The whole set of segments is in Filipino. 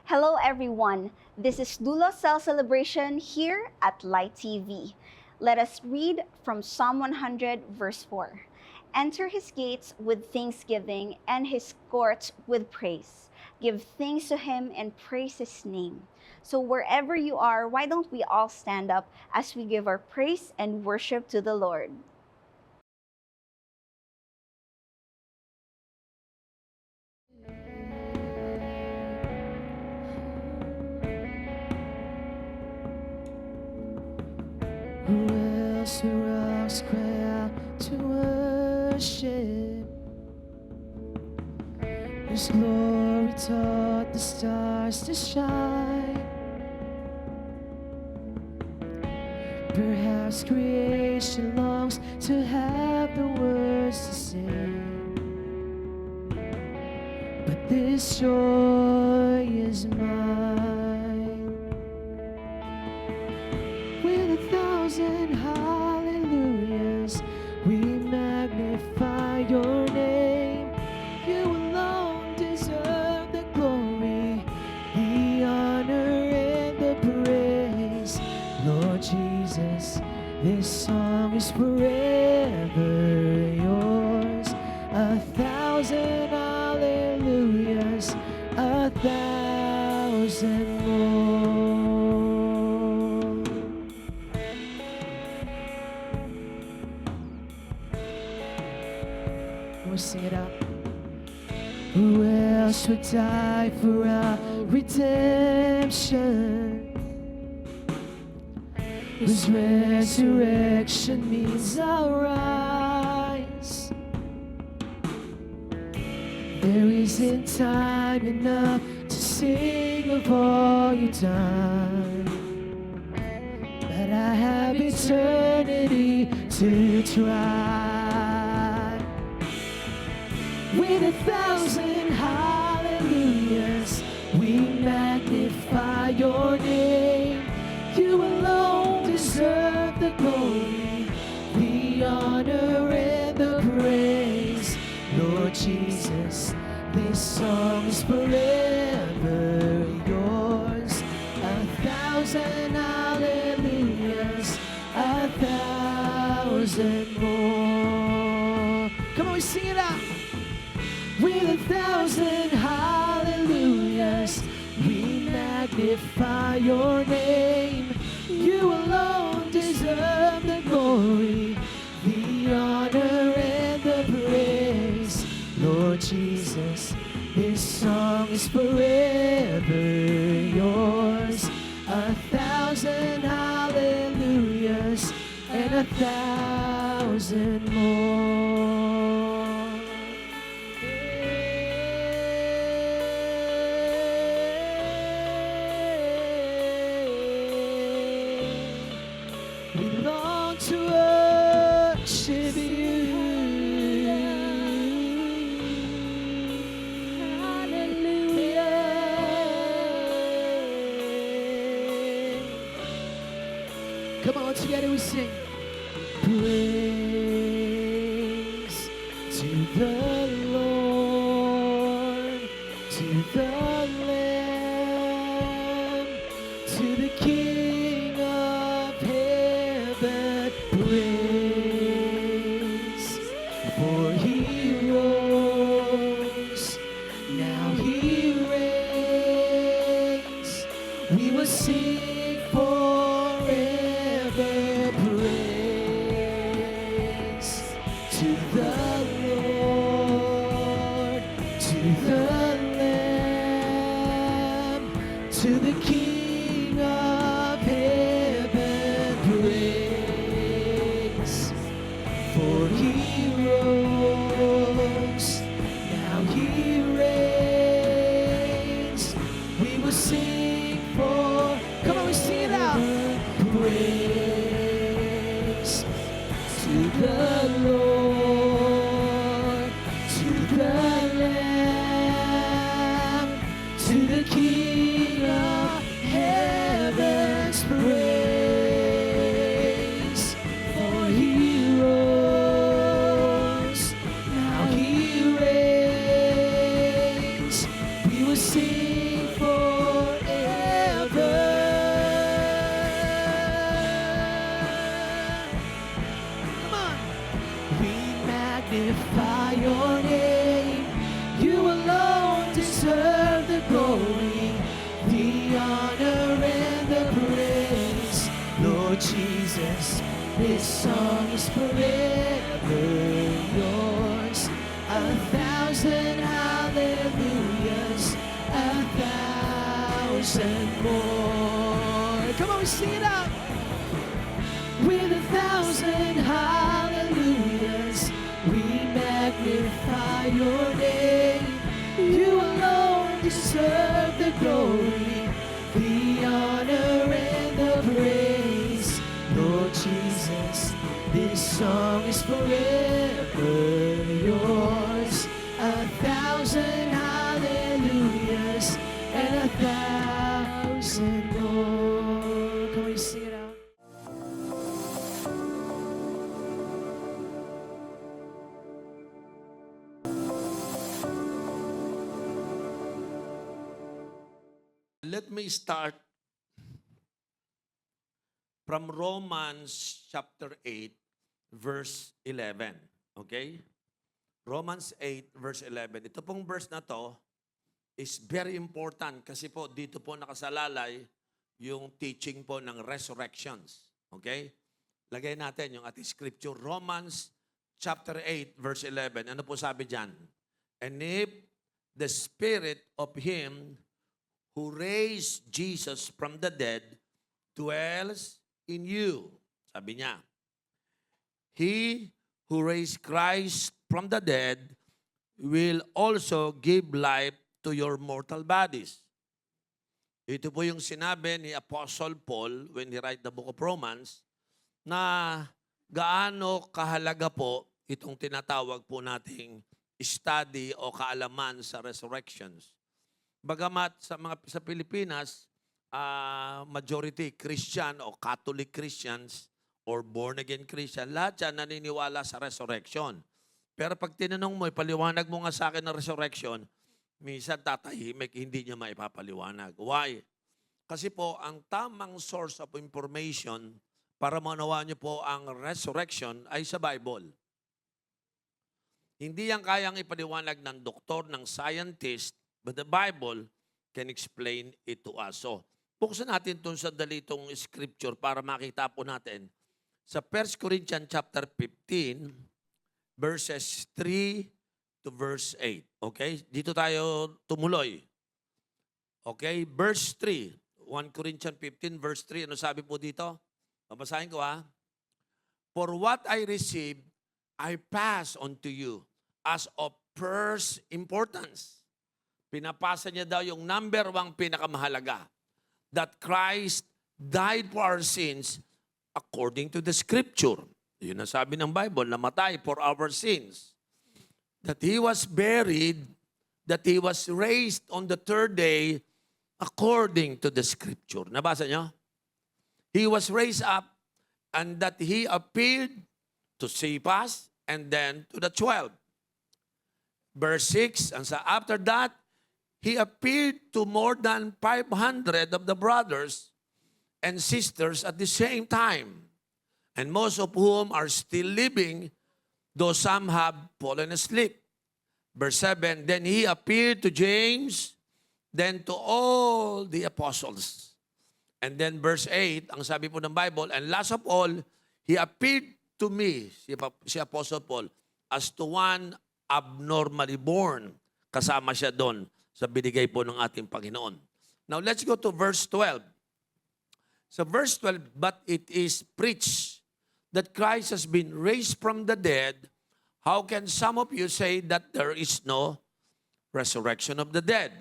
Hello everyone, this is Dulo Cell Celebration here at Light TV. Let us read from Psalm 100 verse 4. Enter his gates with thanksgiving and his courts with praise. Give thanks to him and praise his name. So wherever you are, why don't we all stand up as we give our praise and worship to the Lord. Who else the rocks cry out to worship? His glory taught the stars to shine. Perhaps creation longs to have the words to say, but this joy is mine. With 1,000 hallelujahs, we magnify your name. You alone deserve the glory, the honor, and the praise. Lord Jesus, this song is forever yours. 1,000 hallelujahs, 1,000 more. We'll sing it out. Who else would die for our redemption? Whose resurrection means our rise. There isn't time enough to sing of all you've done, but I have eternity to try. With 1,000 hallelujahs, we magnify your name. You alone deserve the glory, the honor, and the praise. Lord Jesus, this song is forever yours. 1,000 hallelujahs, 1,000 more. Come on, we sing it out. With 1,000 hallelujahs, we magnify your name. You alone deserve the glory, the honor, and the praise. Lord Jesus, this song is forever yours. 1,000 hallelujahs and 1,000 more. We long to worship you. Hallelujah. Come on, together we sing. Praise to the Lord, to the Lamb, to the King of heaven. Praise, for he rose, now he reigns. We will sing forever. Praise to the Lord, to the Lamb, to the King of heaven. Praise, for he rose, now he reigns. We will sing for, come on, we sing it out. Praise to the Lord, to the Lamb, to the King of heaven's praise. For he rose, now he reigns. We will sing for magnify your name. You alone deserve the glory, the honor and the praise. Lord Jesus, this song is forever yours. 1,000 hallelujahs, 1,000 more. Come on, we sing it out. With 1,000 hallelujahs, we magnify your name. You alone deserve the glory, the honor and the praise. Lord Jesus, this song is forever yours. 1,000 hallelujahs and 1,000 more. Can we sing it out? Let me start from Romans chapter 8, verse 11. Okay? Romans 8, verse 11. Ito pong verse na to is very important kasi po dito po nakasalalay yung teaching po ng resurrections. Okay? Lagay natin yung ating scripture. Romans chapter 8, verse 11. Ano po sabi dyan? And if the spirit of him who raised Jesus from the dead dwells in you. Sabi niya, he who raised Christ from the dead will also give life to your mortal bodies. Ito po yung sinabi ni Apostle Paul when he write the book of Romans na gaano kahalaga po itong tinatawag po nating study o kaalaman sa resurrections. Bagamat sa Pilipinas, majority Christian o Catholic Christians or born-again Christian, lahat yan naniniwala sa resurrection. Pero pag tinanong mo, ipaliwanag mo nga sa akin ng resurrection, minsan tatahimik, hindi niya maipapaliwanag. Why? Kasi po, ang tamang source of information para maunawa niyo po ang resurrection ay sa Bible. Hindi yan kayang ipaliwanag ng doktor, ng scientist, but the Bible can explain it to us. So, buksan natin itong sandali itong scripture para makita po natin. Sa 1 Corinthians chapter 15, verses 3 to verse 8. Okay? Dito tayo tumuloy. Okay? Verse 3. 1 Corinthians 15, verse 3. Ano sabi po dito? Babasahin ko ha. For what I received, I pass on to you as of first importance. Pinapasa niya daw yung number 1 pinakamahalaga. That Christ died for our sins according to the Scripture. Yun ang sabi ng Bible, namatay for our sins. That He was buried, that He was raised on the third day according to the Scripture. Nabasa niyo? He was raised up and that He appeared to Cephas and then to the 12. Verse 6, and so after that, He appeared to more than 500 of the brothers and sisters at the same time, and most of whom are still living, though some have fallen asleep. Verse 7, then He appeared to James, then to all the apostles. And then verse 8, ang sabi po ng Bible, and last of all, He appeared to me, si Apostle Paul, as to one abnormally born. Kasama siya doon sa binigay po ng ating Panginoon. Now, let's go to verse 12. So verse 12, but it is preached that Christ has been raised from the dead. How can some of you say that there is no resurrection of the dead?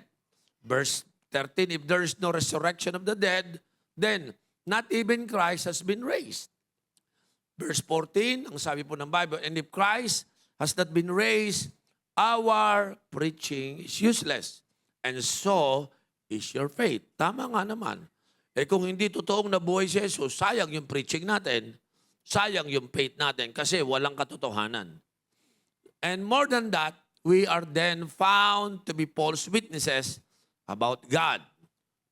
Verse 13, if there is no resurrection of the dead, then not even Christ has been raised. Verse 14, ang sabi po ng Bible, and if Christ has not been raised, our preaching is useless. And so is your faith. Tama nga naman. Eh kung hindi totoong nabuhay si Jesus, sayang yung preaching natin, sayang yung faith natin kasi walang katotohanan. And more than that, we are then found to be false witnesses about God.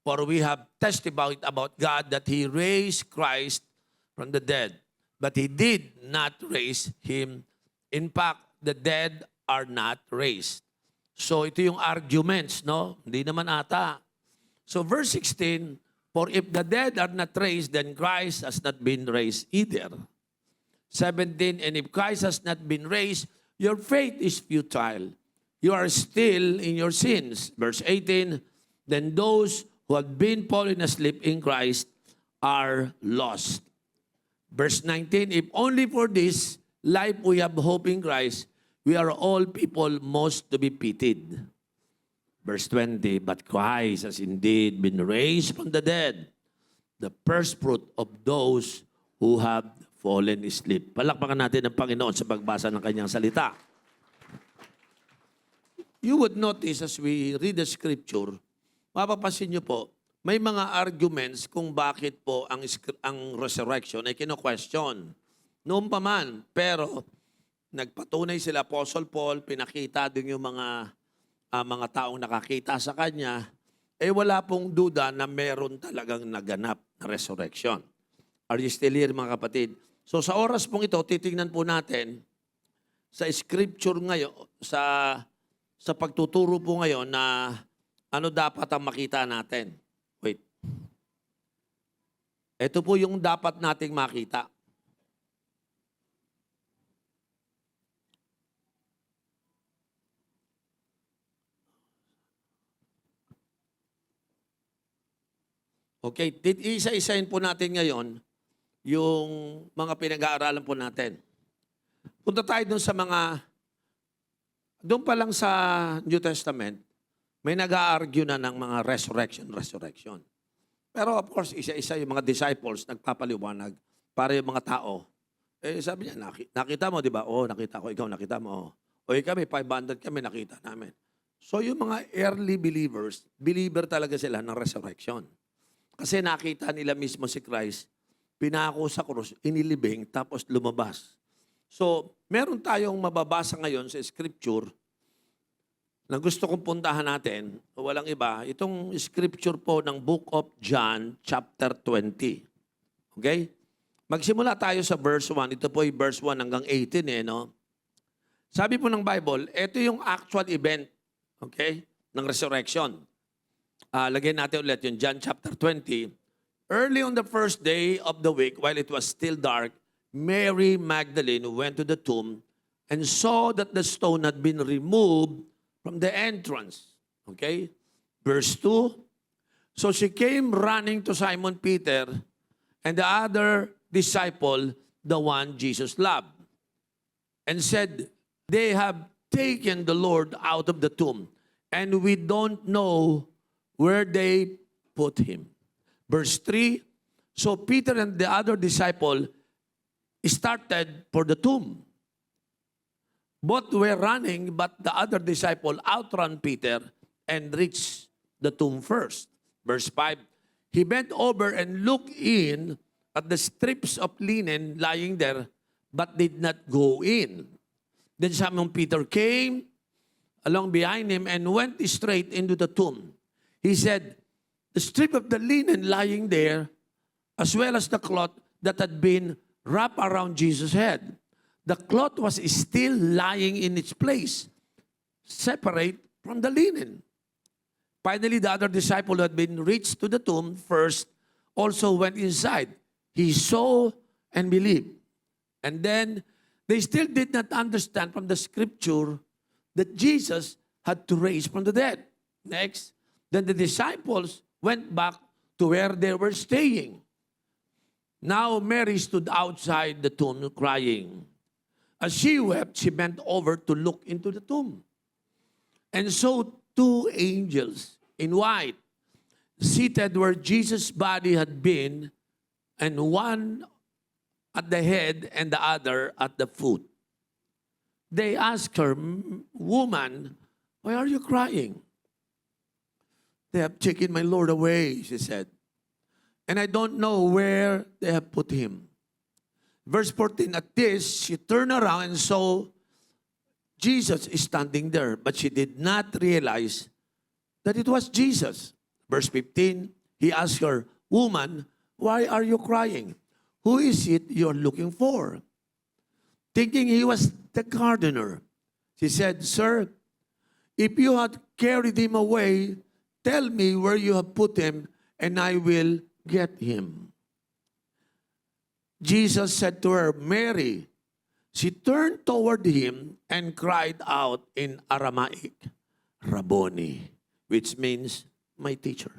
For we have testified about God that He raised Christ from the dead. But He did not raise Him. In fact, the dead are not raised. So ito yung arguments, no? Hindi naman ata. So verse 16, for if the dead are not raised, then Christ has not been raised either. 17, and if Christ has not been raised, your faith is futile. You are still in your sins. Verse 18, then those who have been fallen asleep in Christ are lost. Verse 19, if only for this life we have hope in Christ, we are all people most to be pitied. Verse 20, but Christ has indeed been raised from the dead, the first fruit of those who have fallen asleep. Palakpakan natin ang Panginoon sa pagbasa ng kanyang salita. You would notice as we read the scripture, mapapansin niyo po, may mga arguments kung bakit po ang resurrection ay kino-question. Noon pa man, pero nagpatunay sila Apostle Paul, pinakita din yung mga taong nakakita sa kanya, wala pong duda na meron talagang naganap na resurrection. Are you still here, mga kapatid? So sa oras pong ito, titingnan po natin sa scripture ngayon, sa pagtuturo po ngayon na ano dapat ang makita natin. Wait. Ito po yung dapat nating makita. Okay, isa-isahin po natin ngayon yung mga pinag-aaralan po natin. Punta tayo dun sa doon pa lang sa New Testament, may nag-a-argue na ng mga resurrection. Pero of course, isa-isa yung mga disciples nagpapaliwanag para yung mga tao. Sabi niya, nakita mo, di ba? Oo, nakita ko. Ikaw, nakita mo. O kami, 500 kami, nakita namin. So yung mga early believers, believer talaga sila ng resurrection. Kasi nakita nila mismo si Christ, pinako sa krus, inilibing, tapos lumabas. So, meron tayong mababasa ngayon sa scripture na gusto kong puntahan natin, walang iba, itong scripture po ng Book of John, chapter 20. Okay? Magsimula tayo sa verse 1. Ito po yung verse 1 hanggang 18, no? Sabi po ng Bible, ito yung actual event, okay, ng resurrection. Lagyan natin ulit yung John chapter 20. Early on the first day of the week, while it was still dark, Mary Magdalene went to the tomb and saw that the stone had been removed from the entrance. Okay? Verse 2. So she came running to Simon Peter and the other disciple, the one Jesus loved, and said, they have taken the Lord out of the tomb, and we don't know where they put him. Verse 3. So Peter and the other disciple started for the tomb. Both were running, but the other disciple outran Peter and reached the tomb first. Verse 5, he bent over and looked in at the strips of linen lying there, but did not go in. Then Simon Peter came along behind him and went straight into the tomb. He said, the strip of the linen lying there, as well as the cloth that had been wrapped around Jesus' head. The cloth was still lying in its place, separate from the linen. Finally, the other disciple who had been reached to the tomb first also went inside. He saw and believed. And then, they still did not understand from the scripture that Jesus had to raise from the dead. Next, then the disciples went back to where they were staying. Now Mary stood outside the tomb crying. As she wept, she bent over to look into the tomb. And saw two angels in white, seated where Jesus' body had been, and one at the head and the other at the foot. They asked her, woman, why are you crying? They have taken my Lord away, she said. And I don't know where they have put him. Verse 14, at this, she turned around and saw Jesus is standing there, but she did not realize that it was Jesus. Verse 15, he asked her, woman, why are you crying? Who is it you're looking for? Thinking he was the gardener, She said, Sir, if you had carried him away, tell me where you have put him, and I will get him. Jesus said to her, Mary. She turned toward him and cried out in Aramaic, Rabboni, which means my teacher.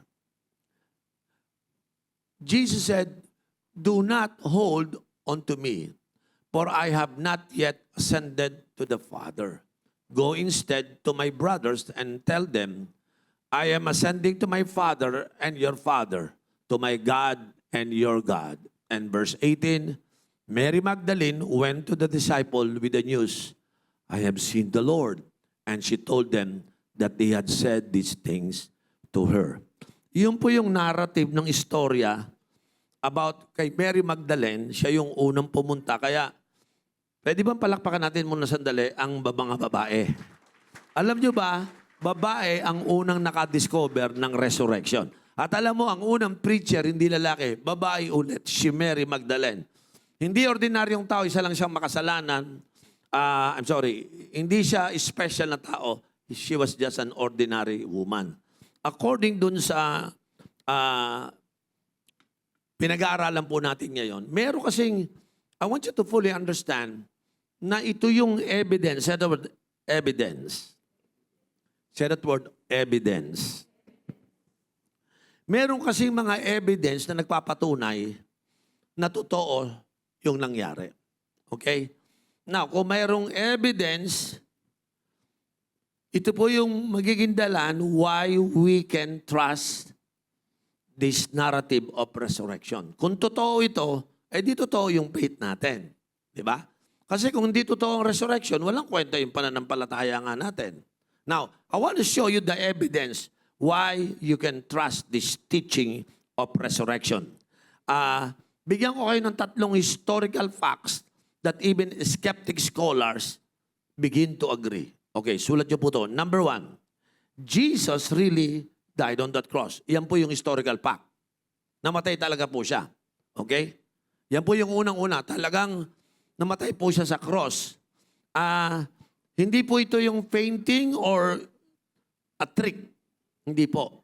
Jesus said, do not hold on to me, for I have not yet ascended to the Father. Go instead to my brothers and tell them, I am ascending to my Father and your Father, to my God and your God. And verse 18, Mary Magdalene went to the disciple with the news, I have seen the Lord. And she told them that they had said these things to her. Yun po yung narrative ng istorya about kay Mary Magdalene. Siya yung unang pumunta. Kaya, pwede bang palakpakan natin muna sandali ang mga babae? Alam nyo ba, babae ang unang nakadiscover ng resurrection. At alam mo, ang unang preacher, hindi lalaki, babae ulit, si Mary Magdalene. Hindi ordinaryong tao, isa lang siyang makasalanan. Hindi siya special na tao. She was just an ordinary woman. According dun sa pinag-aaralan po natin ngayon, meron kasing, I want you to fully understand na ito yung evidence. Say the word evidence. Say that word evidence. Meron kasing mga evidence na nagpapatunay na totoo yung nangyari. Okay? Now, kung mayroong evidence, ito po yung magiging dalan why we can trust this narrative of resurrection. Kung totoo ito, di totoo yung faith natin. Di ba? Kasi kung hindi totoo ang resurrection, walang kwenta yung pananampalataya nga natin. Now, I want to show you the evidence why you can trust this teaching of resurrection. Bigyan ko kayo ng 3 historical facts that even skeptic scholars begin to agree. Okay, sulat niyo po ito. Number 1, Jesus really died on that cross. Yan po yung historical fact. Namatay talaga po siya. Okay? Yan po yung unang-una. Talagang namatay po siya sa cross. Hindi po ito yung fainting or a trick. Hindi po.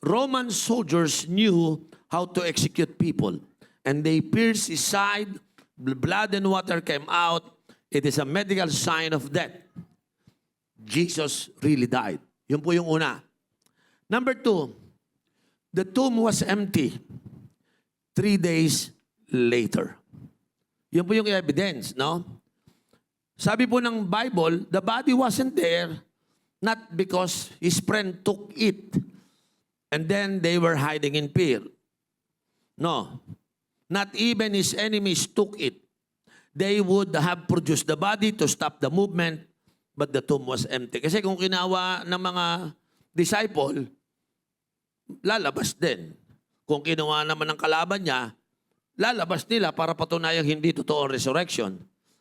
Roman soldiers knew how to execute people. And they pierced his side, blood and water came out. It is a medical sign of death. Jesus really died. Yun po yung una. Number 2, the tomb was empty 3 days later. Yun po yung evidence, no? Sabi po ng Bible, the body wasn't there not because his friend took it and then they were hiding in fear. No. Not even his enemies took it. They would have produced the body to stop the movement, but the tomb was empty. Kasi kung kinawa ng mga disciple, lalabas din. Kung kinuha naman ng kalaban niya, lalabas nila para patunayang hindi totoo ang resurrection.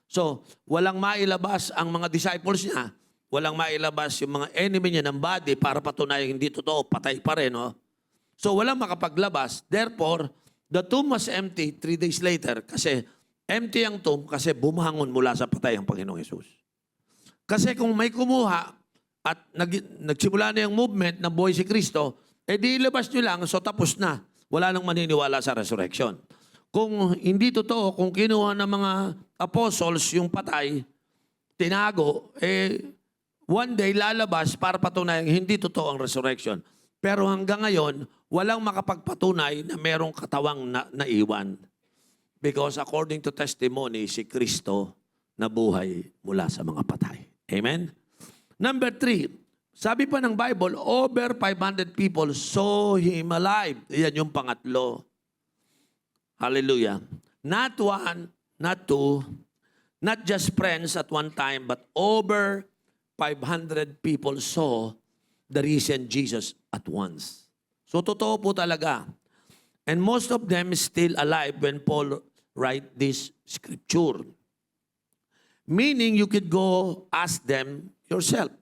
So, walang mailabas ang mga disciples niya, walang mailabas yung mga enemy niya ng body para patunayang hindi totoo, patay pa rin. No? So, walang makapaglabas. Therefore, the tomb was empty 3 days later kasi empty ang tomb kasi bumangon mula sa patay ang Panginoong Yesus. Kasi kung may kumuha at nagsimula na yung movement ng buhay si Kristo, di ilabas nyo lang, so tapos na. Wala nang maniniwala sa resurrection. Kung hindi totoo, kung kinuha ng mga apostles yung patay, tinago, one day lalabas para patunayan hindi totoo ang resurrection. Pero hanggang ngayon, walang makapagpatunay na merong katawang naiwan. Because according to testimony, si Kristo nabuhay mula sa mga patay. Amen? Number 3, sabi pa ng Bible, over 500 people saw him alive. Yan yung pangatlo. Hallelujah. Not 1, not 2, not just friends at one time, but over 500 people saw the risen Jesus at once. So totoo po talaga. And most of them is still alive when Paul write this scripture. Meaning you could go ask them yourself.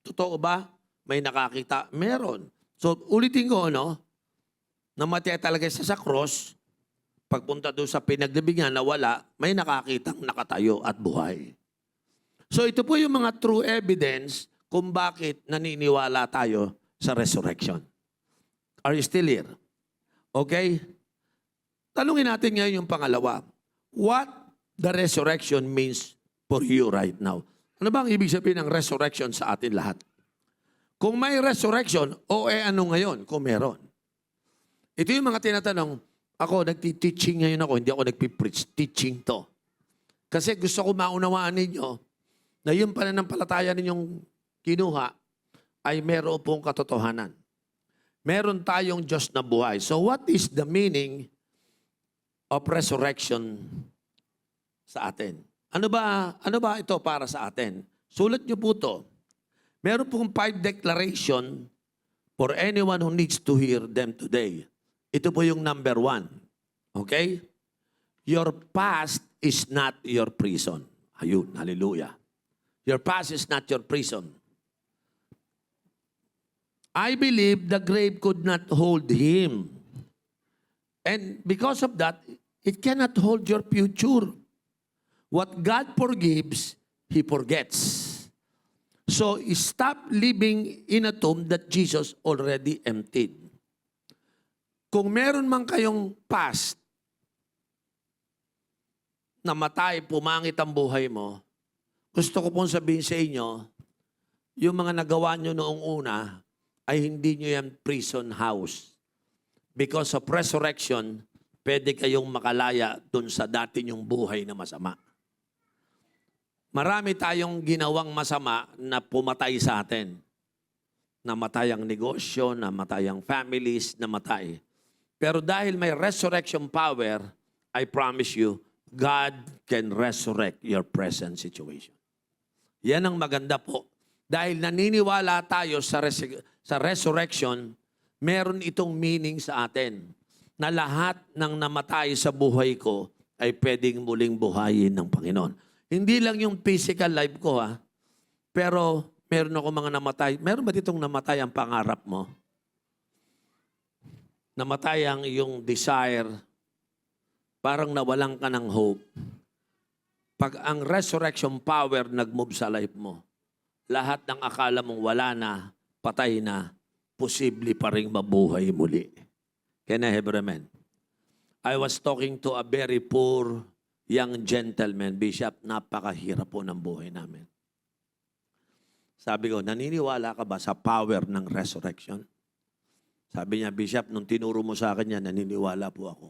Totoo ba? May nakakita? Meron. So ulitin ko, no? Namatay talaga siya sa cross. Pagpunta doon sa pinagdibigan na wala, may nakakitang nakatayo at buhay. So ito po yung mga true evidence kung bakit naniniwala tayo sa resurrection. Are you still here? Okay? Tanungin natin ngayon yung pangalawa. What the resurrection means for you right now? Ano ba ang ibig sabihin ng resurrection sa atin lahat? Kung may resurrection, ano ngayon kung meron? Ito yung mga tinatanong, ako nagti-teaching ngayon ako, hindi ako nagpipreach, teaching to. Kasi gusto ko maunawaan ninyo na yung pananampalataya ninyong kinuha ay meron pong katotohanan. Meron tayong Diyos na buhay. So what is the meaning of resurrection sa atin? Ano ba ito para sa atin? Sulat niyo po to. Meron pong 5 declaration for anyone who needs to hear them today. Ito po yung number 1. Okay? Your past is not your prison. Ayun, hallelujah. Your past is not your prison. I believe the grave could not hold him. And because of that, it cannot hold your future. What God forgives, He forgets. So stop living in a tomb that Jesus already emptied. Kung meron man kayong past, namatay, pumangit ang buhay mo, gusto ko pong sabihin sa inyo, yung mga nagawa nyo noong una, ay hindi nyo yan prison house. Because of resurrection, pwede kayong makalaya dun sa dati nyong buhay na masama. Marami tayong ginawang masama na pumatay sa atin. Namatay ang negosyo, namatay ang families, namatay. Pero dahil may resurrection power, I promise you, God can resurrect your present situation. Yan ang maganda po. Dahil naniniwala tayo sa resurrection, meron itong meaning sa atin na lahat ng namatay sa buhay ko ay pwedeng muling buhayin ng Panginoon. Hindi lang yung physical life ko, pero meron ako mga namatay. Meron ba ditong namatay ang pangarap mo? Namatay ang iyong desire, parang nawalan ka ng hope. Pag ang resurrection power nag-move sa life mo, lahat ng akala mong wala na, patay na, posible pa rin mabuhay muli. Can I have amen? I was talking to a very poor young gentleman, Bishop, napakahirap po ng buhay namin. Sabi ko, naniniwala ka ba sa power ng resurrection? Sabi niya, Bishop, nung tinuro mo sa akin yan, naniniwala po ako.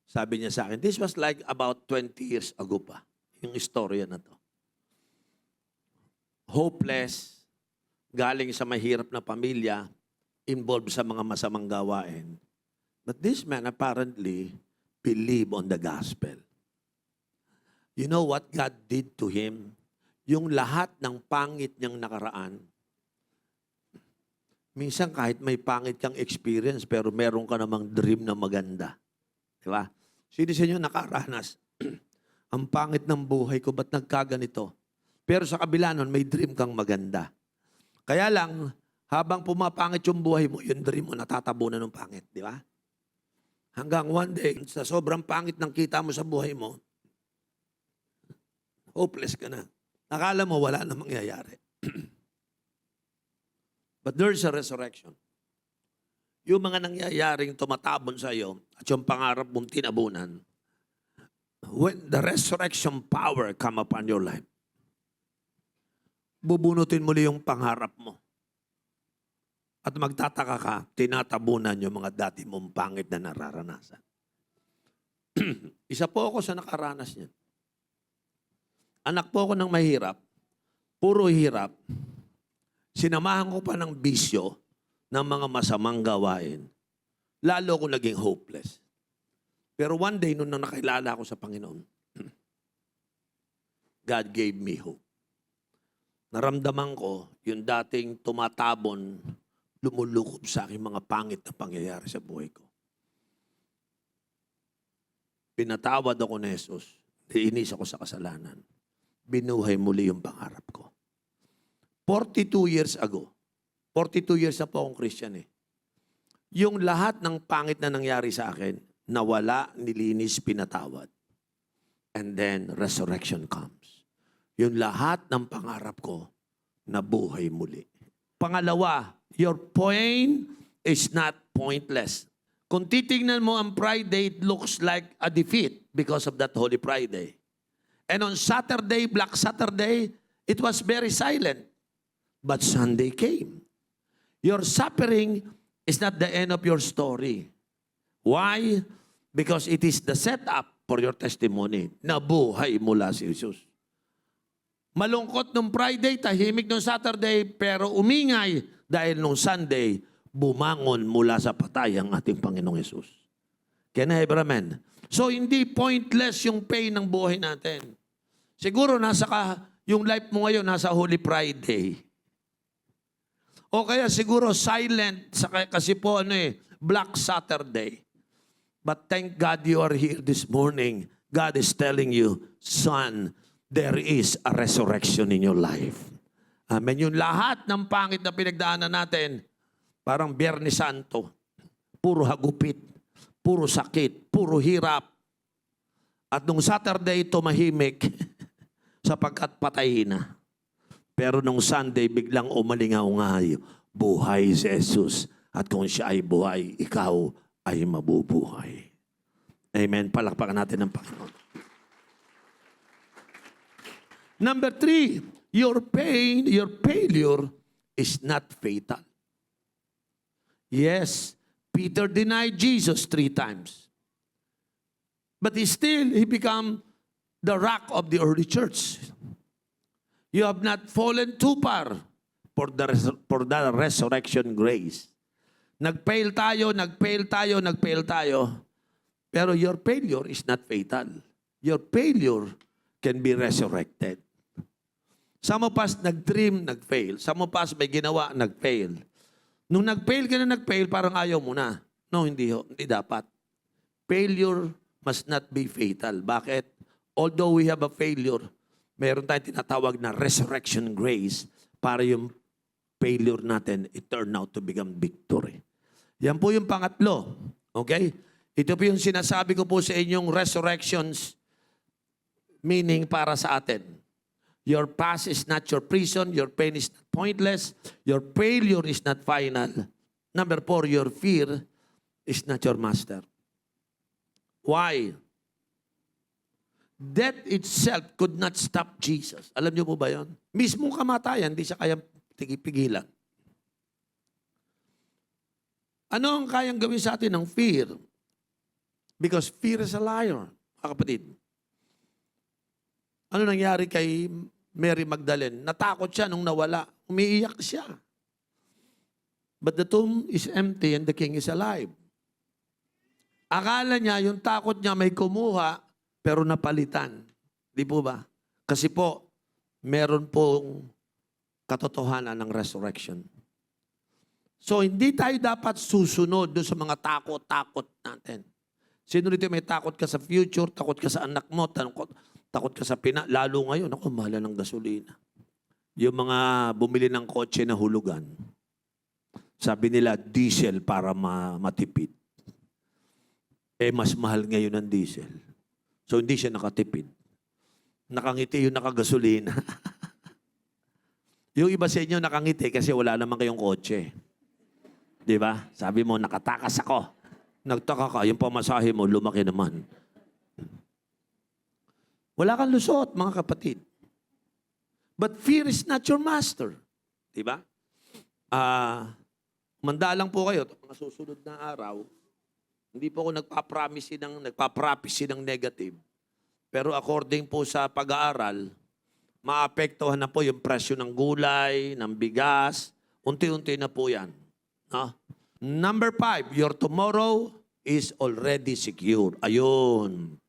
Sabi niya sa akin, this was like about 20 years ago pa, yung istorya na to. Hopeless, galing sa mahirap na pamilya, involved sa mga masamang gawain. But this man apparently believed on the gospel. You know what God did to him? Yung lahat ng pangit niyang nakaraan, minsan kahit may pangit kang experience, pero meron ka namang dream na maganda. Di ba? Sino sa inyo nakaranas? Ang pangit ng buhay ko, ba't nagkaganito? Pero sa kabila nun, may dream kang maganda. Kaya lang, habang pumapangit yung buhay mo, yung dream mo natatabunan ng pangit. Di ba? Hanggang one day, sa sobrang pangit ng kita mo sa buhay mo, hopeless ka na. Akala mo wala na mangyayari. But there's a resurrection. Yung mga nangyayaring tumatabon sa iyo at yung pangarap mong tinabunan, when the resurrection power come upon your life, bubunutin muli yung pangarap mo. At magtataka ka, tinatabunan yung mga dati mong pangit na nararanasan. Isa po ako sa nakaranas niyan. Anak po ako ng mahirap, puro hirap. Sinamahan ko pa ng bisyo ng mga masamang gawain. Lalo ko naging hopeless. Pero one day, nung nakilala ako sa Panginoon, God gave me hope. Naramdaman ko yung dating tumatabon, lumulukob sa aking mga pangit na pangyayari sa buhay ko. Pinatawad ako ni Jesus. Iinis ako sa kasalanan. Binuhay muli yung pangarap ko. 42 years ago, 42 years na po akong Christian yung lahat ng pangit na nangyari sa akin, nawala, nilinis, pinatawad. And then, resurrection comes. yung lahat ng pangarap ko nabuhay muli. Pangalawa, your pain is not pointless. Kung titingnan mo ang Friday, it looks like a defeat because of that Holy Friday. And on Saturday, Black Saturday, it was very silent. But Sunday came. Your suffering is not the end of your story. Why? Because it is the setup for your testimony. Nabuhay mula si Jesus. Malungkot nung Friday, tahimik nung Saturday, pero umingay dahil nung Sunday, bumangon mula sa patay ang ating Panginoong Jesus. Can I have amen? So, hindi pointless yung pain ng buhay natin. Siguro yung life mo ngayon nasa Holy Friday. O kaya siguro silent kasi po Black Saturday. But thank God you are here this morning. God is telling you, son, there is a resurrection in your life. Amen. Yung lahat ng pangit na pinagdaanan natin, parang Biyernes Santo, puro hagupit, puro sakit, puro hirap. At nung Saturday, tumahimik sapagkat patay na. Pero nung Sunday, biglang umalingaw-ngayo, buhay si Jesus. At kung siya ay buhay, ikaw ay mabubuhay. Amen. Palakpakan natin ng Panginoon. Number 3, your pain, your failure is not fatal. Yes, Peter denied Jesus 3 times. But he became the rock of the early church. You have not fallen too far for the resurrection grace. Nag-fail tayo. Pero your failure is not fatal. Your failure can be resurrected. Some of us nag-dream, nag-fail. Some of us may ginawa, nag-fail. Nung nag-fail ka na nag-fail, parang ayaw mo na. No, hindi dapat. Failure must not be fatal. Bakit? Although we have a failure, meron tayong tinatawag na resurrection grace para yung failure natin, it turn out to become victory. Yan po yung pangatlo. Okay? Ito po yung sinasabi ko po sa inyong resurrections meaning para sa atin. Your past is not your prison. Your pain is not pointless. Your failure is not final. Number 4, your fear is not your master. Why? Death itself could not stop Jesus. Alam niyo po ba yun? Mismong kamatayan, hindi siya kayang pigilan. Ano ang kayang gawin sa atin ng fear? Because fear is a liar, mga kapatid. Ano nangyari kay Mary Magdalene? Natakot siya nung nawala. Umiiyak siya. But the tomb is empty and the king is alive. Akala niya, yung takot niya may kumuha, pero napalitan. Di po ba? Kasi po, meron pong katotohanan ng resurrection. So, hindi tayo dapat susunod doon sa mga takot-takot natin. Sino dito may takot ka sa future, takot ka sa anak mo, takot ka sa lalo ngayon, ako, mahal ng gasolina. Yung mga bumili ng kotse na hulugan, sabi nila, diesel para matipid. Mas mahal ngayon ang diesel. So, hindi siya nakatipid. Nakangiti yung nakagasolina. Yung iba sa inyo nakangiti kasi wala naman kayong kotse. Di ba? Sabi mo, nakatakas ako. Nagtaka ka, yung pamasahe mo, lumaki naman. Wala kang lusot, mga kapatid. But fear is not your master. Di ba? Manda lang po kayo, mga susunod na araw, hindi po ako nagpapromise ng negative. Pero according po sa pag-aaral, maapektuhan na po yung presyo ng gulay, ng bigas, unti-unti na po yan. No? Number 5, your tomorrow is already secure. Ayun.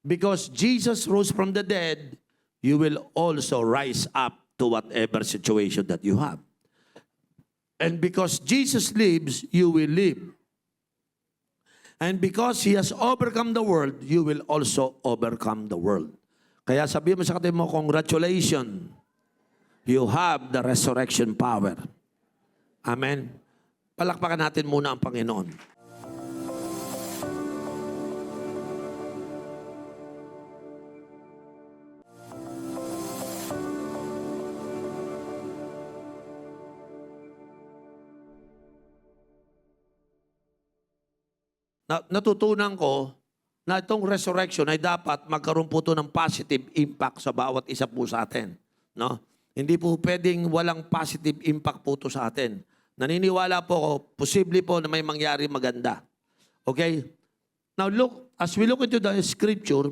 Because Jesus rose from the dead, you will also rise up to whatever situation that you have. And because Jesus lives, you will live. And because He has overcome the world, you will also overcome the world. Kaya sabihin mo sa katabi mo, congratulations. You have the resurrection power. Amen. Palakpakan natin muna ang Panginoon. natutunan ko na itong resurrection ay dapat magkaroon po ito ng positive impact sa bawat isa po sa atin. No? Hindi po pwedeng walang positive impact po ito sa atin. Naniniwala po ako, posible po na may mangyari maganda. Okay? Now look, as we look into the scripture,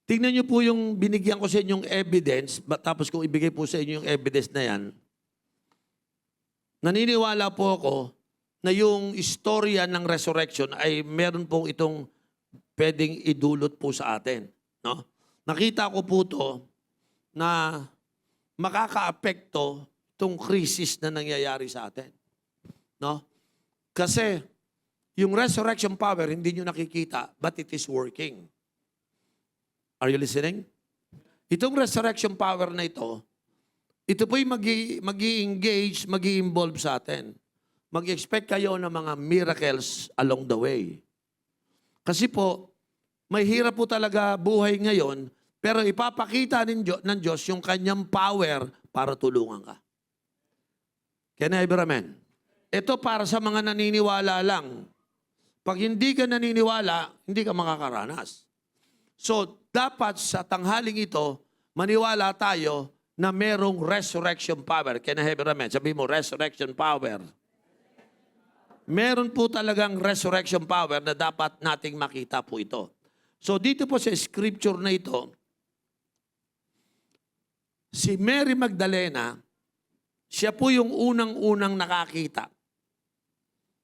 tingnan niyo po yung binigyan ko sa inyong evidence, tapos kung ibigay po sa inyo yung evidence na yan, naniniwala po ako na yung istorya ng resurrection ay meron pong itong pwedeng idulot po sa atin. No? Nakita ko po to na makaka-apekto itong krisis na nangyayari sa atin. No? Kasi yung resurrection power, hindi nyo nakikita, but it is working. Are you listening? Itong resurrection power na ito po'y mag-i-engage, mag-i-involve sa atin. Mag-expect kayo ng mga miracles along the way. Kasi po, may hirap po talaga buhay ngayon, pero ipapakita ng Diyos yung kanyang power para tulungan ka. Can I hear amen? Ito para sa mga naniniwala lang. Pag hindi ka naniniwala, hindi ka makakaranas. So, dapat sa tanghaling ito, maniwala tayo na merong resurrection power. Can I have a amen? Sabi mo, resurrection power. Meron po talagang resurrection power na dapat nating makita po ito. So, dito po sa scripture na ito, si Mary Magdalena, siya po yung unang-unang nakakita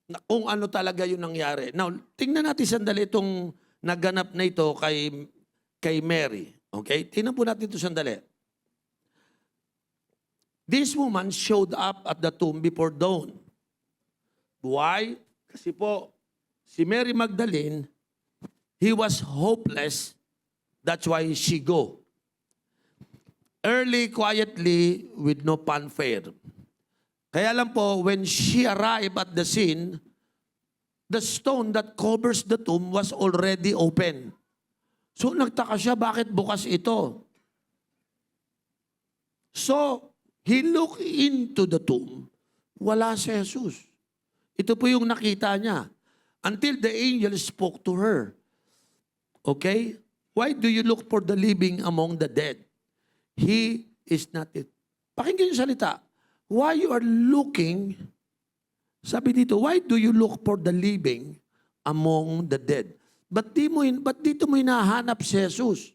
na kung ano talaga yung nangyari. Now, tingnan natin sandali itong naganap na ito kay Mary. Okay? Tingnan po natin ito sandali. This woman showed up at the tomb before dawn. Why? Kasi po, si Mary Magdalene, he was hopeless. That's why she go. Early, quietly, with no fanfare. Kaya lang po, when she arrived at the scene, the stone that covers the tomb was already open. So nagtaka siya, bakit bukas ito? So, he looked into the tomb. Wala si Jesus. Ito po yung nakita niya. Until the angel spoke to her. Okay? Why do you look for the living among the dead? He is not it. Pakinggan yung salita. Why you are looking, sabi dito, why do you look for the living among the dead? Ba't dito mo hinahanap si Jesus?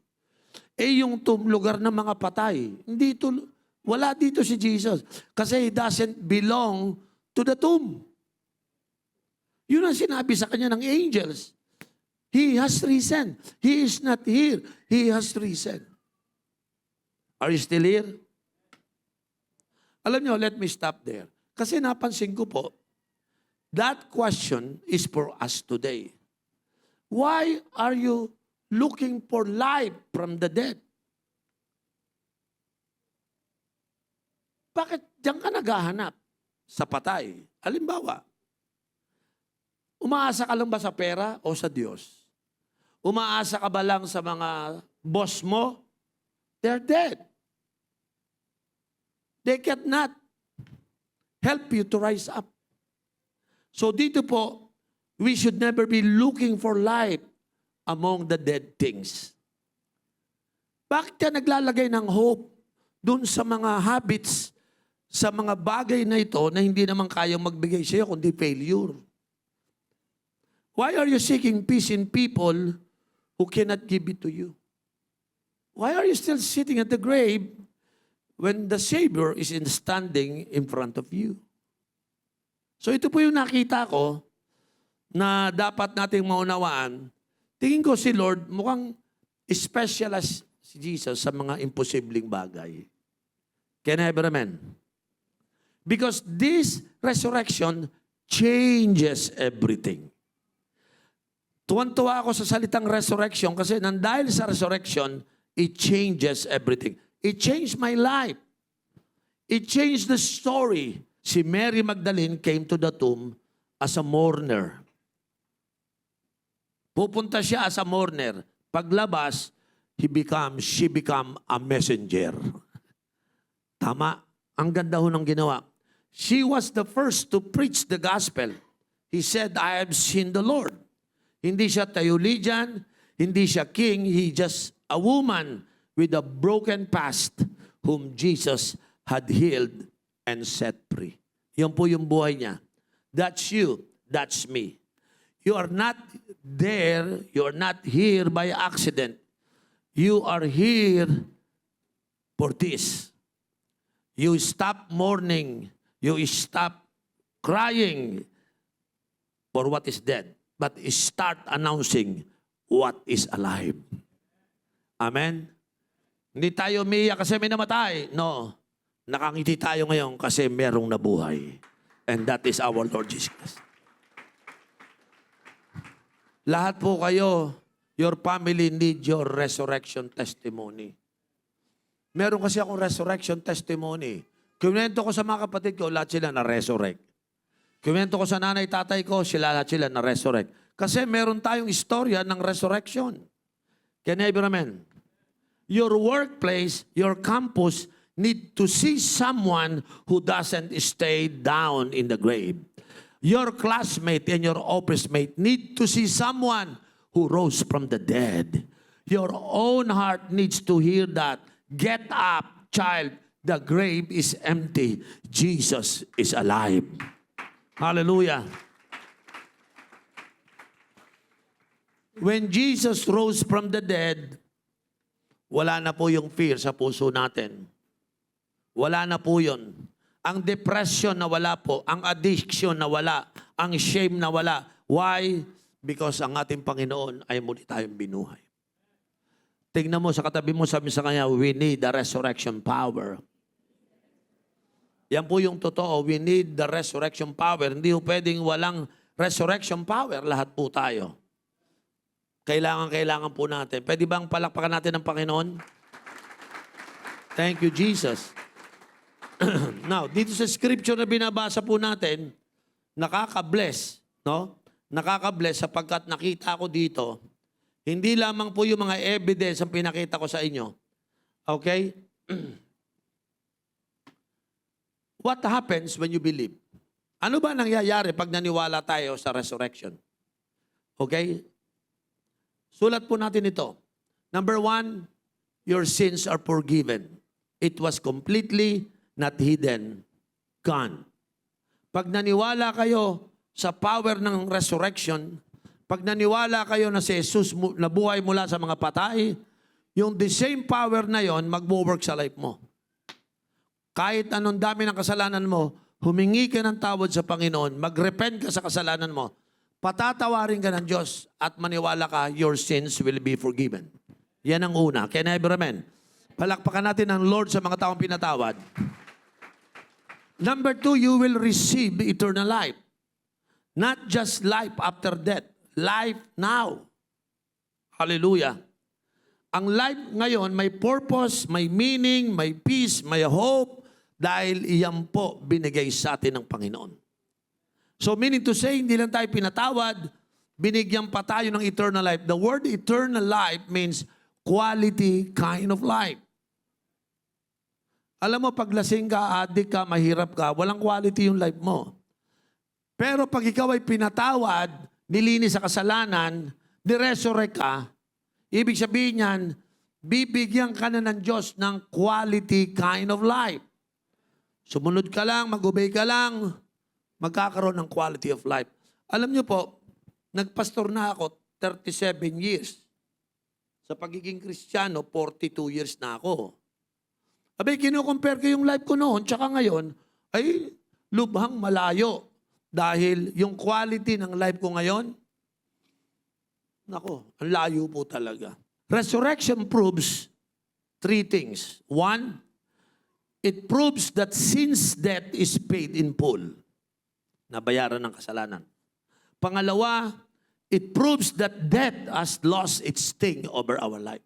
Eh yung lugar ng mga patay. Wala dito si Jesus. Kasi he doesn't belong to the tomb. Yun ang sinabi sa kanya ng angels. He has risen. He is not here. He has risen. Are you still here? Alam nyo, let me stop there. Kasi napansin ko po, that question is for us today. Why are you looking for life from the dead? Bakit diyan ka naghahanap sa patay? Halimbawa, umaasa ka lang ba sa pera o sa Diyos? Umaasa ka ba lang sa mga boss mo? They're dead. They cannot help you to rise up. So dito po, we should never be looking for life among the dead things. Bakit ka naglalagay ng hope dun sa mga habits, sa mga bagay na ito na hindi naman kayang magbigay sa'yo kundi failure? Why are you seeking peace in people who cannot give it to you? Why are you still sitting at the grave when the Savior is standing in front of you? So ito po yung nakita ko na dapat nating maunawaan. Tingin ko si Lord mukhang specialist si Jesus sa mga imposibleng bagay. Can I have an amen? Because this resurrection changes everything. Tuwan-tuwa ako sa salitang resurrection kasi dahil sa resurrection, it changes everything. It changed my life. It changed the story. Si Mary Magdalene came to the tomb as a mourner. Pupunta siya as a mourner. Paglabas, she become a messenger. Tama. Ang ganda ho ng ginawa. She was the first to preach the gospel. He said, I have seen the Lord. Hindi siya theologian, hindi siya king, he just a woman with a broken past whom Jesus had healed and set free. Yan po yung buhay niya. That's you, that's me. You are not there, you are not here by accident. You are here for this. You stop mourning, you stop crying for what is dead, but start announcing what is alive. Amen? Hindi tayo umiiyak kasi may namatay. No. Nakangiti tayo ngayon kasi merong nabuhay. And that is our Lord Jesus Christ. Lahat po kayo, your family need your resurrection testimony. Meron kasi akong resurrection testimony. Kinuwento ko sa mga kapatid ko, lahat sila na-resurrect. Kinuwento ko sa nanay, tatay ko, lahat sila na-resurrect. Kasi meron tayong istorya ng resurrection. Can I hear amen? Your workplace, your campus need to see someone who doesn't stay down in the grave. Your classmate and your office mate need to see someone who rose from the dead. Your own heart needs to hear that. Get up, child. The grave is empty. Jesus is alive. Hallelujah. When Jesus rose from the dead, wala na po yung fear sa puso natin. Wala na po yun. Ang depression na wala po, ang addiction na wala, ang shame na wala. Why? Because ang ating Panginoon ay muli tayong binuhay. Tingnan mo sa katabi mo, sabi sa kanya, we need the resurrection power. Yan po yung totoo. We need the resurrection power. Hindi po pwedeng walang resurrection power. Lahat po tayo. Kailangan po natin. Pwede bang palakpakan natin ng Panginoon? Thank you, Jesus. Now, dito sa scripture na binabasa po natin, nakaka-bless, no? Nakaka-bless sapagkat nakita ko dito, hindi lamang po yung mga evidence ang pinakita ko sa inyo. Okay? What happens when you believe? Ano ba nangyayari pag naniwala tayo sa resurrection? Okay? Sulat po natin ito. Number 1, your sins are forgiven. It was completely not hidden, gone. Pag naniwala kayo sa power ng resurrection, pag naniwala kayo na si Jesus nabuhay mula sa mga patay, yung the same power na yon magwo-work sa life mo. Kahit anong dami ng kasalanan mo, humingi ka ng tawad sa Panginoon, mag-repent ka sa kasalanan mo, patatawarin ka ng Diyos at maniwala ka, your sins will be forgiven. Yan ang una. Can I have amen? Palakpakan natin ang Lord sa mga taong pinatawad. Number 2, you will receive eternal life. Not just life after death. Life now. Hallelujah. Ang life ngayon may purpose, may meaning, may peace, may hope dahil iyan po binigay sa atin ng Panginoon. So meaning to say, hindi lang tayo pinatawad, binigyan pa tayo ng eternal life. The word eternal life means quality kind of life. Alam mo, pag lasing ka, adik ka, mahirap ka, walang quality yung life mo. Pero pag ikaw ay pinatawad, nilinis sa kasalanan, niresurrect ka, ibig sabihin yan, bibigyan ka na ng Diyos ng quality kind of life. Sumunod ka lang, mag-obey ka lang, magkakaroon ng quality of life. Alam niyo po, nagpastor na ako 37 years. Sa pagiging Kristiyano, 42 years na ako. Abay, kinukompare ko yung life ko noon, tsaka ngayon, ay lubhang malayo. Dahil yung quality ng life ko ngayon, nako, ang layo po talaga. Resurrection proves 3 things. 1, it proves that sin's death is paid in full. Nabayaran ng kasalanan. Pangalawa, it proves that death has lost its sting over our life.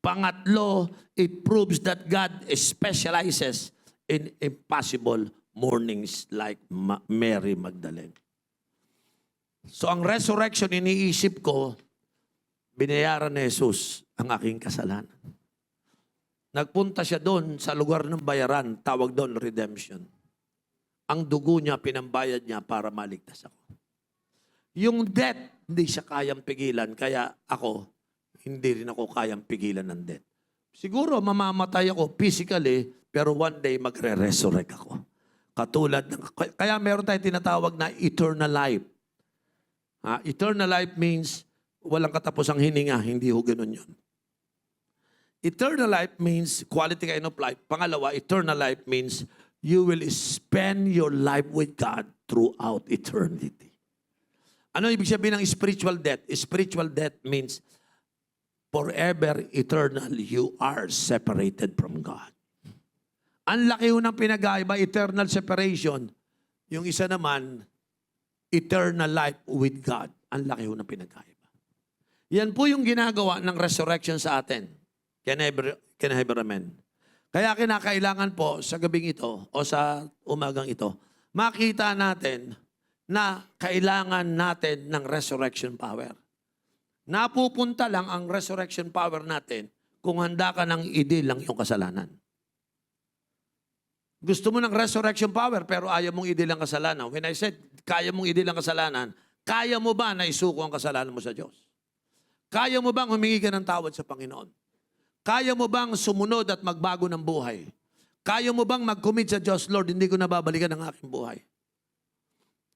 Pangatlo, it proves that God specializes in impossible mornings like Mary Magdalene. So ang resurrection, iniisip ko, binayaran ni Jesus ang aking kasalanan. Nagpunta siya doon sa lugar ng bayaran, tawag doon redemption. ang dugo niya, pinambayad niya para maligtas ako. Yung debt, hindi siya kayang pigilan. Kaya ako, hindi rin ako kayang pigilan ng debt. Siguro mamamatay ako physically, pero one day magre-resurrect ako. Katulad ng, kaya meron tayong tinatawag na eternal life. Eternal life means walang katapusang hininga. Hindi ho ganun yun. Eternal life means quality kind of life. Pangalawa, eternal life means you will spend your life with God throughout eternity. Ano ibig sabihin ng spiritual death? Spiritual death means forever, eternal, you are separated from God. Ang laki ho ng pinag-aiba, eternal separation. Yung isa naman, eternal life with God. Ang laki ho ng pinag-aiba. Yan po yung ginagawa ng resurrection sa atin. Can I have amen? Kaya kinakailangan po sa gabing ito o sa umagang ito, makita natin na kailangan natin ng resurrection power. Napupunta lang ang resurrection power natin kung handa ka ng idilang yung kasalanan. Gusto mo ng resurrection power pero ayaw mong idilang kasalanan. When I said kaya mong idilang kasalanan, kaya mo ba na isuko ang kasalanan mo sa Diyos? Kaya mo bang humingi ka ng tawad sa Panginoon? Kaya mo bang sumunod at magbago ng buhay? Kaya mo bang mag-commit sa Diyos, Lord, hindi ko nababalikan ang aking buhay?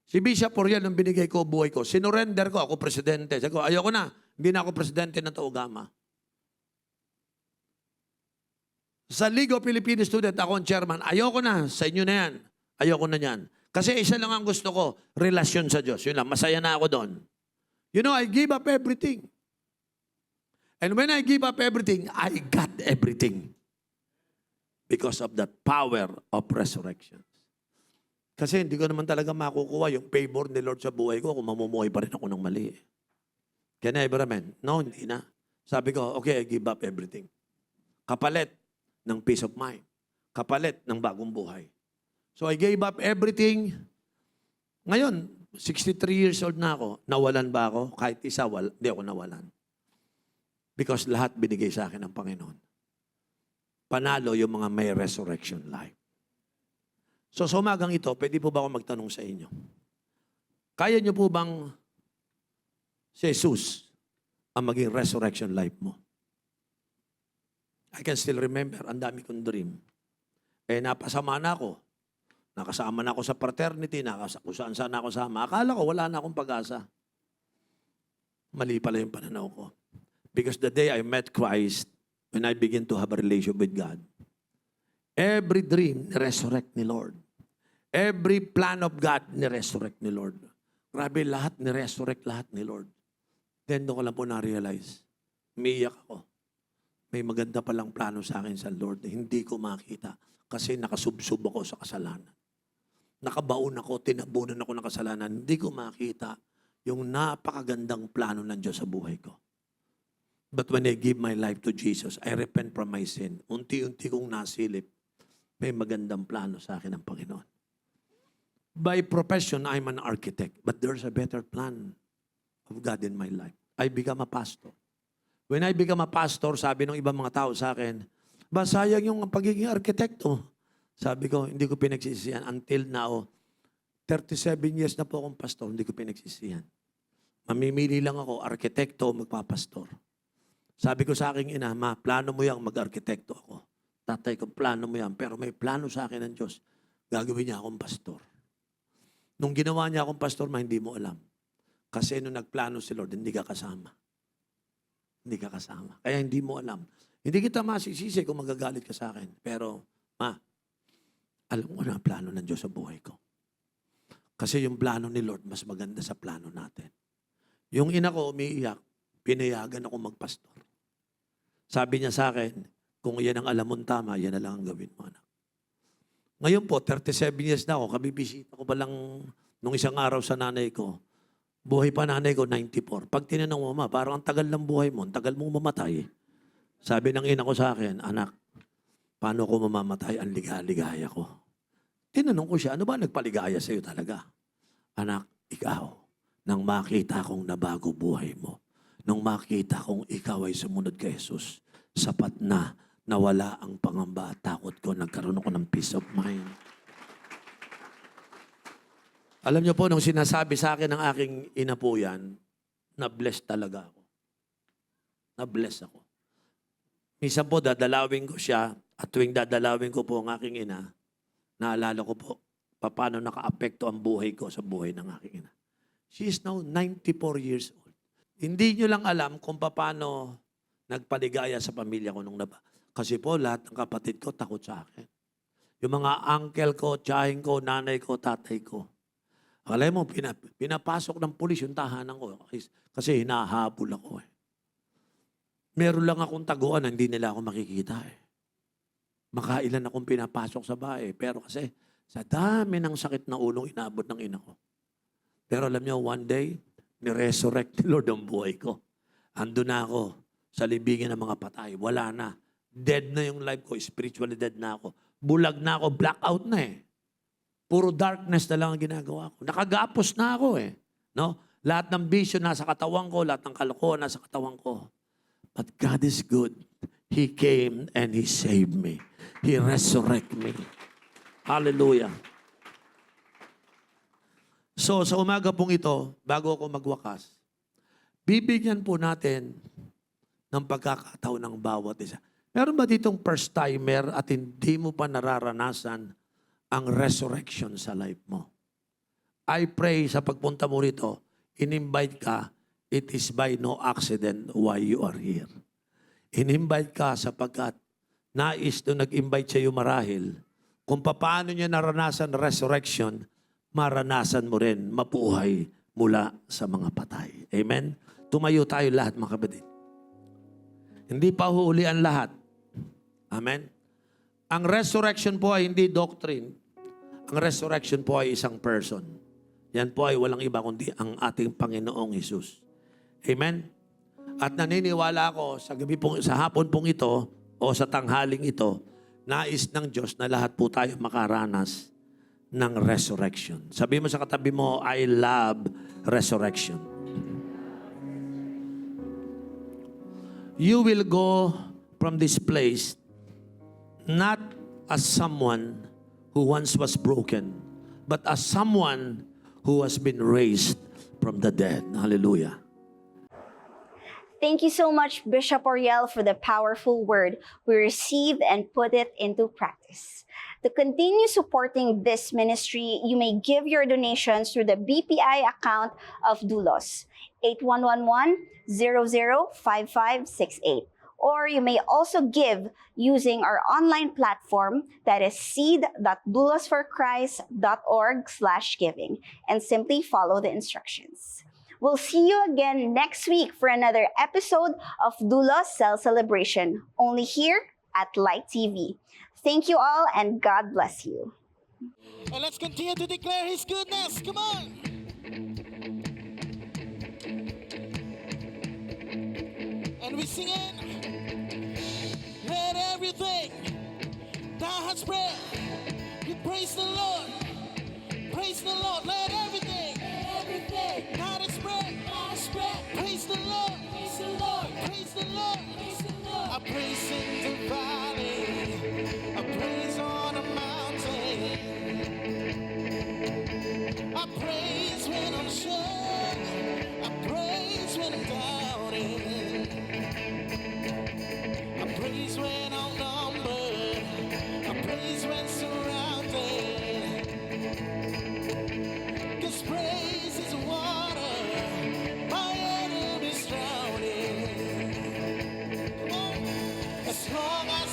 Si Bishop Oriel, nung binigay ko buhay ko, sinurrender ko, ako presidente. Sabi ko, ayoko na, hindi na ako presidente ng Taugama. Sa League of Filipino Students, ako ang chairman, ayoko na, sa inyo na yan. Ayoko na yan. Kasi isa lang ang gusto ko, relasyon sa Diyos. Yun lang, masaya na ako doon. You know, I give up everything. And when I give up everything, I got everything. Because of that power of resurrection. Kasi hindi ko naman talaga makukuha yung favor ni Lord sa buhay ko kung mamumuhay pa rin ako ng mali. Can I ever amen? No, hindi na. Sabi ko, okay, I give up everything. Kapalit ng peace of mind. Kapalit ng bagong buhay. So I gave up everything. Ngayon, 63 years old na ako. Nawalan ba ako? Kahit isa, hindi ako nawalan. Because lahat binigay sa akin ng Panginoon. Panalo yung mga may resurrection life. So sa umagang ito, pwede po ba ako magtanong sa inyo? Kaya niyo po bang si Jesus ang maging resurrection life mo? I can still remember, ang dami kong dream. Napasama na ako. Nakasama na ako sa fraternity, kung saan ako sama. Akala ko wala na akong pag-asa. Mali pala yung pananaw ko. Because the day I met Christ, when I begin to have a relation with God, every dream, resurrect ni Lord. Every plan of God, ni-resurrect ni Lord. Grabe, lahat ni-resurrect lahat ni Lord. Then doon ko lang po na-realize, umiiyak ako. May maganda palang plano sa akin sa Lord na hindi ko makita kasi nakasubsob ako sa kasalanan. Nakabaon ako, tinabunan ako ng kasalanan. Hindi ko makita yung napakagandang plano ng Diyos sa buhay ko. But when I give my life to Jesus, I repent from my sin. Unti-unti kong nasilip, may magandang plano sa akin ng Panginoon. By profession, I'm an architect. But there's a better plan of God in my life. I become a pastor. When I become a pastor, sabi ng ibang mga tao sa akin, ba sayang yung pagiging arkitekto. Sabi ko, hindi ko pinagsisihan. Until now, 37 years na po akong pastor, hindi ko pinagsisihan. Mamimili lang ako, arkitekto o magpapastor. Sabi ko sa aking ina, ma, plano mo yan, mag-arkitekto ako. Tatay ko, plano mo yan. Pero may plano sa akin ng Diyos. Gagawin niya akong pastor. Nung ginawa niya akong pastor, ma, hindi mo alam. Kasi nung nagplano si Lord, hindi ka kasama. Hindi ka kasama. Kaya hindi mo alam. Hindi kita masisisi kung magagalit ka sa akin. Pero, ma, alam mo na ang plano ng Diyos sa buhay ko. Kasi yung plano ni Lord, mas maganda sa plano natin. Yung ina ko umiiyak, pinayagan ako magpastor. Sabi niya sa akin, kung yan ang alam mong tama, yan na lang ang gawin mo, anak. Ngayon po, 37 years na ako, kabibisita ko pa lang nung isang araw sa nanay ko. Buhay pa nanay ko, 94. Pag tinanong mo, ma, parang ang tagal ng buhay mo, ang tagal mong mamatay. Sabi ng ina ko sa akin, anak, paano ko mamamatay? Ang ligaya ko. Tinanong ko siya, ano ba nagpaligaya sa'yo talaga? Anak, ikaw, nang makita kong nabago buhay mo, nung makita kong ikaw ay sumunod kay Jesus, sapat na nawala ang pangamba at takot ko, nagkaroon ako ng peace of mind. Alam niyo po, nung sinasabi sa akin ng aking ina po yan, na-bless talaga ako. Na-bless ako. Minsan po, dadalawin ko siya at tuwing dadalawin ko po ang aking ina, naalala ko po, paano naka-apekto ang buhay ko sa buhay ng aking ina. She is now 94 years old. Hindi niyo lang alam kung paano nagpaligaya sa pamilya ko nung naba. Kasi po, lahat ng kapatid ko takot sa akin. Yung mga uncle ko, tiyahin ko, nanay ko, tatay ko. Alam mo, pinapasok ng pulis yung tahanan ko kasi hinahabol ako eh. Meron lang akong taguan na hindi nila ako makikita eh. Makailan akong pinapasok sa bahay. Pero kasi sa dami ng sakit na ulong inabot ng ina ko. Pero alam niyo, one day, ni-resurrect ni Lord ang buhay ko. Ando na ako sa libingin ng mga patay. Wala na. Dead na yung life ko. Spiritually dead na ako. Bulag na ako. Blackout na eh. Puro darkness na lang ang ginagawa ko. Nakagapos na ako eh. No? Lahat ng vision nasa katawan ko, lahat ng kalokohan nasa katawan ko. But God is good. He came and He saved me. He resurrected me. Hallelujah. So sa umaga pong ito, bago ako magwakas, bibigyan po natin ng pagkakataon ng bawat isa. Meron ba ditong first timer at hindi mo pa nararanasan ang resurrection sa life mo? I pray sa pagpunta mo rito, in-invite ka, it is by no accident why you are here. In-invite ka sapagkat nais to nag-invite sa iyo marahil kung paano niya naranasan resurrection, maranasan mo rin mabuhay mula sa mga patay. Amen? Tumayo tayo lahat mga kapatid. Hindi pa huli ang lahat. Amen? Ang resurrection po ay hindi doctrine. Ang resurrection po ay isang person. Yan po ay walang iba kundi ang ating Panginoong Hesus. Amen? At naniniwala ako sa hapon pong ito o sa tanghaling ito, nais ng Diyos na lahat po tayo makaranas ng resurrection. Sabi mo sa katabi mo, I love resurrection. You will go from this place not as someone who once was broken, but as someone who has been raised from the dead. Hallelujah. Thank you so much, Bishop Oriel, for the powerful word we received and put it into practice. To continue supporting this ministry, you may give your donations through the BPI account of Doulos, 8111-005568. Or you may also give using our online platform that is seed.doulosforchrist.org/giving and simply follow the instructions. We'll see you again next week for another episode of Doulos Cell Celebration, only here at Light TV. Thank you all and God bless you. And let's continue to declare His goodness. Come on. And we sing it. Let everything thou hast spread, you praise the Lord. Praise the Lord. Let everything thou hast spread, praise the Lord. Praise the Lord. Praise the Lord. I praise in the valley, I praise on a mountain, I praise when I'm sure, I praise when I'm doubting, I praise when I'm numbered, I praise when surrounded, 'cause praise is water my enemies drowning. As long as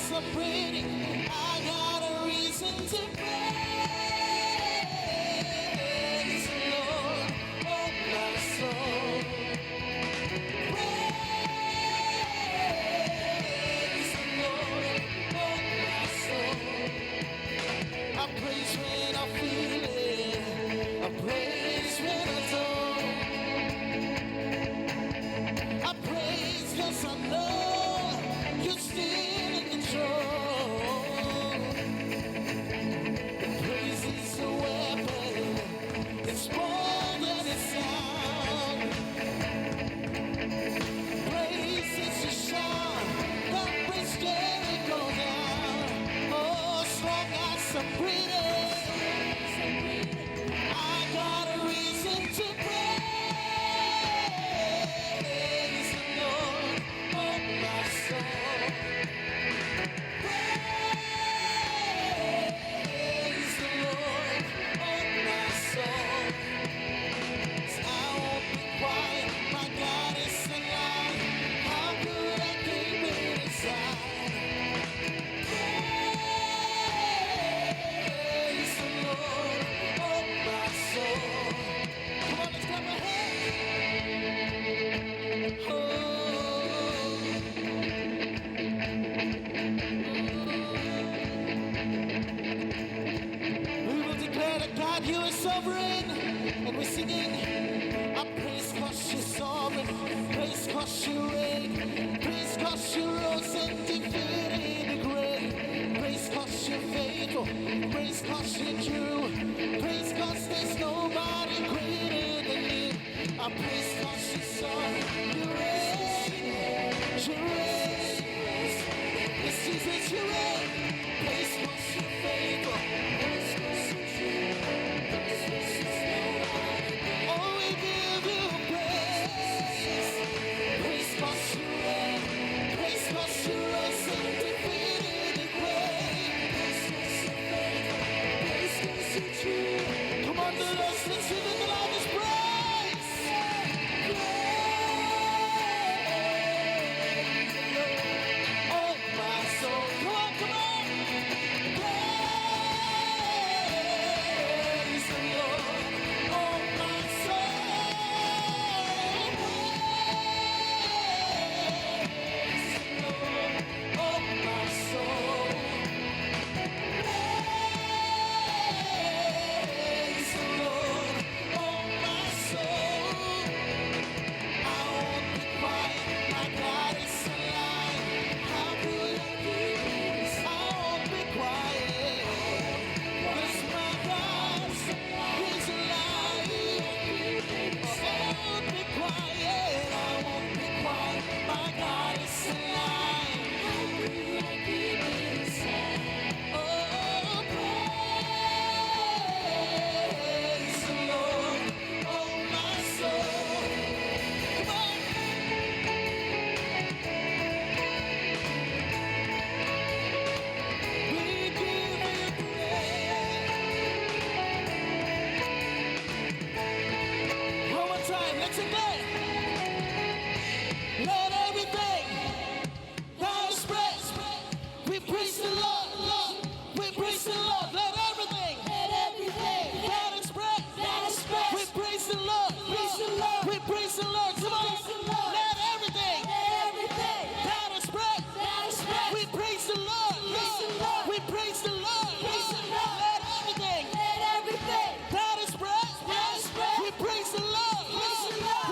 You are sovereign, and we're singing. I praise 'cause you're sovereign, praise 'cause you reign, praise 'cause you rose and defeated the grave, praise 'cause you're faithful, praise 'cause you're true, praise 'cause there's nobody greater than you. I praise 'cause you're sovereign, you reign, you reign. Yes, Jesus, you reign. Praise 'cause you're faithful, praise 'cause you're true, praise 'cause there's nobody. Oh, we give you praise. Praise 'cause you reign, praise 'cause you rose and defeated the grave. Praise 'cause you're faithful, praise 'cause you're true. Come on, the Lord, let's sing it the loudest praise. Oh, my soul. Come on, come on. Praise the Lord. Oh, my soul. Praise the Lord. Oh, my soul. Praise the Lord. Oh, my soul. I won't be quiet, my God is alive. How could I keep this? I won't be quiet, 'cause my God is alive. I won't be quiet, I won't be quiet, my God is alive. How could I keep this? Oh, praise the Lord, oh my soul. Come on. We give you praise. One more time, let's sing that. Let everything that is praise, we praise the Lord. We praise the Lord. Let everything that is praise, we praise the Lord. We praise the Lord. Come on. Let everything that is praise, we praise the Lord. We praise the Lord. Let everything that is praise, we praise the Lord.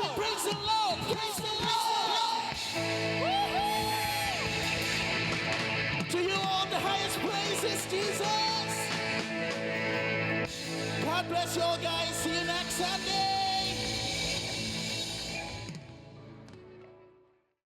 We praise the Lord. Praise the Lord. To you all the highest praises, Jesus. God bless you all, guys. See you next Sunday.